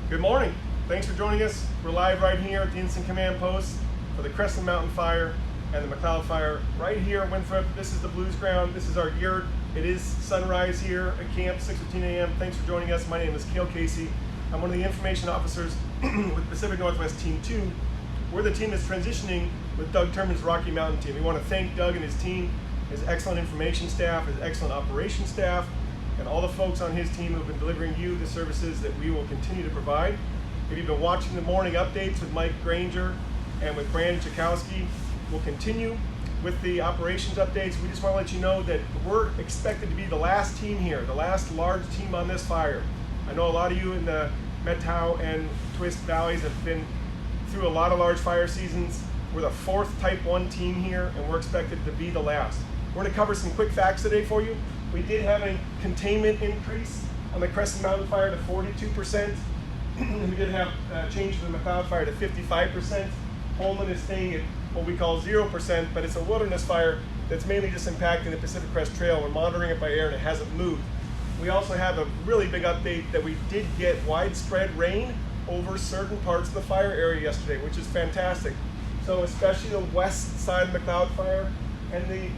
Good morning. Thanks for joining us. We're live right here at the Instant Command Post for the Crescent Fire and the McLeod Fire right here at Winthrop. This is the Blues ground. This is our yurt. It is sunrise here at camp, 6:15 a.m. Thanks for joining us. My name is Cale Casey. I'm one of the information officers with Pacific Northwest Team 2. We're the team that's transitioning with Doug Turman's Rocky Mountain team. We want to thank Doug and his team, his excellent information staff, his excellent operations staff, and all the folks on his team who have been delivering you the services that we will continue to provide. If you've been watching the morning updates with Mike Granger and with Brandon Chakowski, we'll continue with the operations updates. We just want to let you know that we're expected to be the last team here, the last large team on this fire. I know a lot of you in the Methow and Twist Valleys have been through a lot of large fire seasons. We're the fourth Type 1 team here, and we're expected to be the last. We're going to cover some quick facts today for you. We did have a containment increase on the Crescent Fire to 42%. We did have a change to the McLeod Fire to 55%. Holman is staying at what we call 0%, but it's a wilderness fire that's mainly just impacting the Pacific Crest Trail. We're monitoring it by air and it hasn't moved. We also have a really big update that we did get widespread rain over certain parts of the fire area yesterday, which is fantastic. So especially the west side of the McLeod Fire and the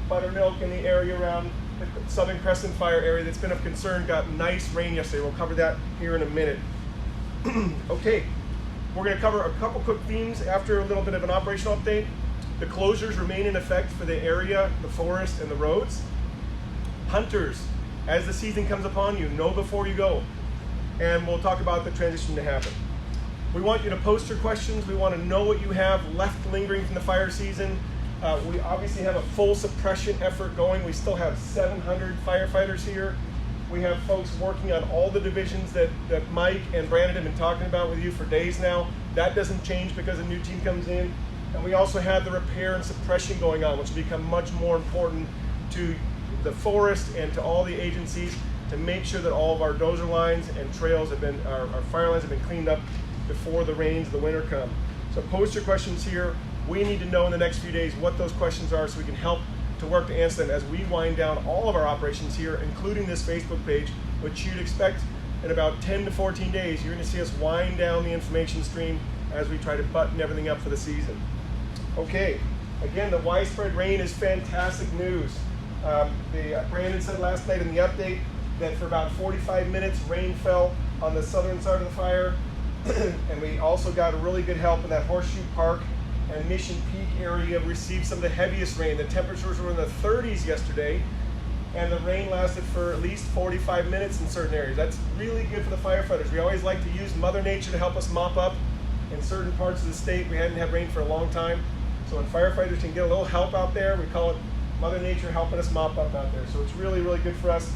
Buttermilk and the area around the Southern Crescent Fire area that's been of concern got nice rain yesterday. We'll cover that here in a minute. Okay, we're going to cover a couple quick themes after a little bit of an operational update. The closures remain in effect for the area, the forest, and the roads. Hunters, as the season comes upon you, know before you go. And we'll talk about the transition to happen. We want you to post your questions. We want to know what you have left lingering from the fire season. We obviously have a full suppression effort going. We still have 700 firefighters here. We have folks working on all the divisions that Mike and Brandon have been talking about with you for days now. That doesn't change because a new team comes in. And we also have the repair and suppression going on, which will become much more important to the forest and to all the agencies to make sure that all of our dozer lines and trails have been, our fire lines have been cleaned up before the rains of the winter come. So post your questions here. We need to know in the next few days what those questions are so we can help to work to answer them as we wind down all of our operations here, including this Facebook page, which you'd expect in about 10 to 14 days. You're going to see us wind down the information stream as we try to button everything up for the season. Okay, again, the widespread rain is fantastic news. Brandon said last night in the update that for about 45 minutes rain fell on the southern side of the fire, and we also got really good help in that Horseshoe Park and Mission Peak area received some of the heaviest rain. The temperatures were in the 30s yesterday, and the rain lasted for at least 45 minutes in certain areas. That's really good for the firefighters. We always like to use Mother Nature to help us mop up. In certain parts of the state, we hadn't had rain for a long time. So when firefighters can get a little help out there, we call it Mother Nature helping us mop up out there. So it's really, really good for us.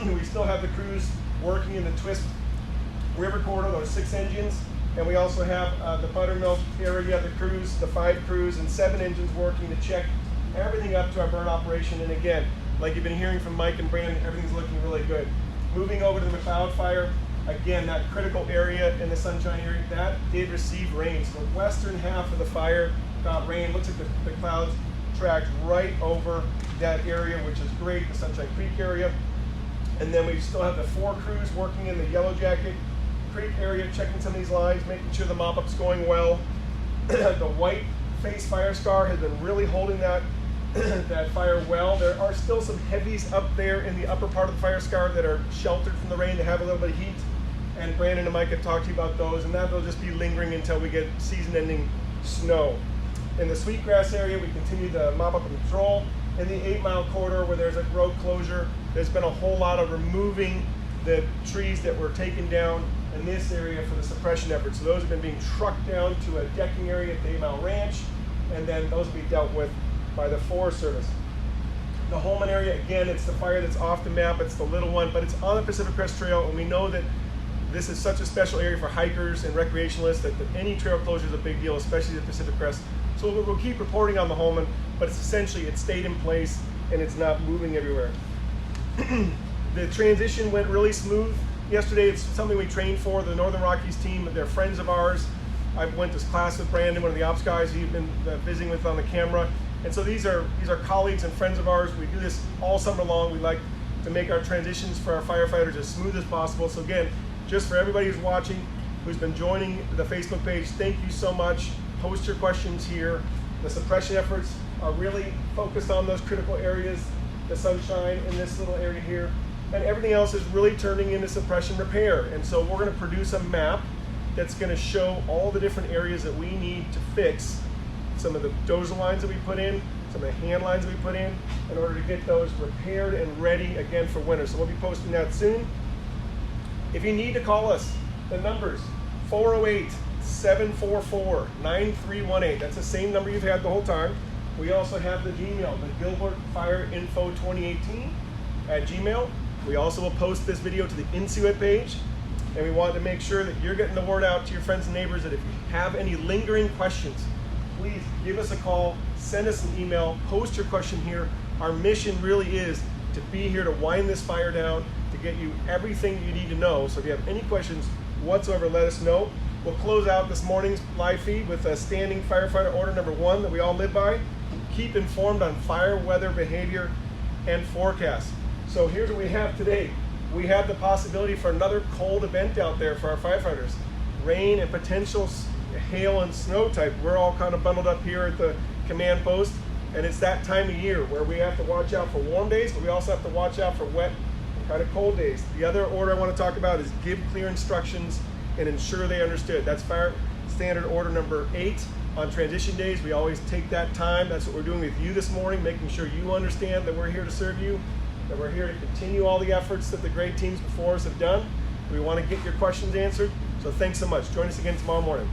We still have the crews working in the Twist River corridor, those 6 engines. And we also have the Buttermilk area, the crews, the 5 crews and 7 engines working to check everything up to our burn operation. And again, like you've been hearing from Mike and Brandon, everything's looking really good. Moving over to the McLeod Fire, again, that critical area in the Sunshine area, that did receive rain. So the western half of the fire got rain. Looks like the clouds tracked right over that area, which is great, the Sunshine Creek area. And then we still have the 4 crews working in the Yellow Jacket Creek area, checking some of these lines, making sure the mop-up's going well. The white face fire scar has been really holding that fire well. There are still some heavies up there in the upper part of the fire scar that are sheltered from the rain, that have a little bit of heat. And Brandon and Mike have talked to you about those, and that will just be lingering until we get season-ending snow. In the Sweetgrass area, we continue the mop-up and patrol. In the 8-mile corridor where there's a road closure, there's been a whole lot of removing the trees that were taken down in this area for the suppression effort. So those have been being trucked down to a decking area at the 8 Mile Ranch, and then those will be dealt with by the Forest Service. The Holman area, again, it's the fire that's off the map. It's the little one, but it's on the Pacific Crest Trail, and we know that this is such a special area for hikers and recreationalists that any trail closure is a big deal, especially the Pacific Crest. So we'll keep reporting on the Holman, but it's essentially, it stayed in place and it's not moving everywhere. The transition went really smooth yesterday. It's something we trained for, the Northern Rockies team. They're friends of ours. I went to class with Brandon, one of the ops guys he's been visiting with on the camera. And so these are colleagues and friends of ours. We do this all summer long. We like to make our transitions for our firefighters as smooth as possible. So again, just for everybody who's watching, who's been joining the Facebook page, thank you so much. Post your questions here. The suppression efforts are really focused on those critical areas, the sunshine in this little area here, and everything else is really turning into suppression repair. And so we're going to produce a map that's going to show all the different areas that we need to fix some of the dozer lines that we put in, some of the hand lines that we put in order to get those repaired and ready again for winter. So we'll be posting that soon. If you need to call us, the numbers 408-744-9318. That's the same number you've had the whole time. We also have the Gmail, the Gilbert Fire Info 2018 at Gmail. We also will post this video to the Insuit page. And we want to make sure that you're getting the word out to your friends and neighbors that if you have any lingering questions, please give us a call, send us an email, post your question here. Our mission really is to be here to wind this fire down, to get you everything you need to know. So if you have any questions whatsoever, let us know. We'll close out this morning's live feed with a standing firefighter order number 1 that we all live by. Keep informed on fire, weather, behavior, and forecast. So here's what we have today. We have the possibility for another cold event out there for our firefighters. Rain and potential hail and snow type. We're all kind of bundled up here at the command post, and it's that time of year where we have to watch out for warm days, but we also have to watch out for wet and kind of cold days. The other order I want to talk about is give clear instructions and ensure they understood. That's fire standard order number 8. On transition days, we always take that time. That's what we're doing with you this morning, making sure you understand that we're here to serve you, that we're here to continue all the efforts that the great teams before us have done. We want to get your questions answered. So thanks so much. Join us again tomorrow morning.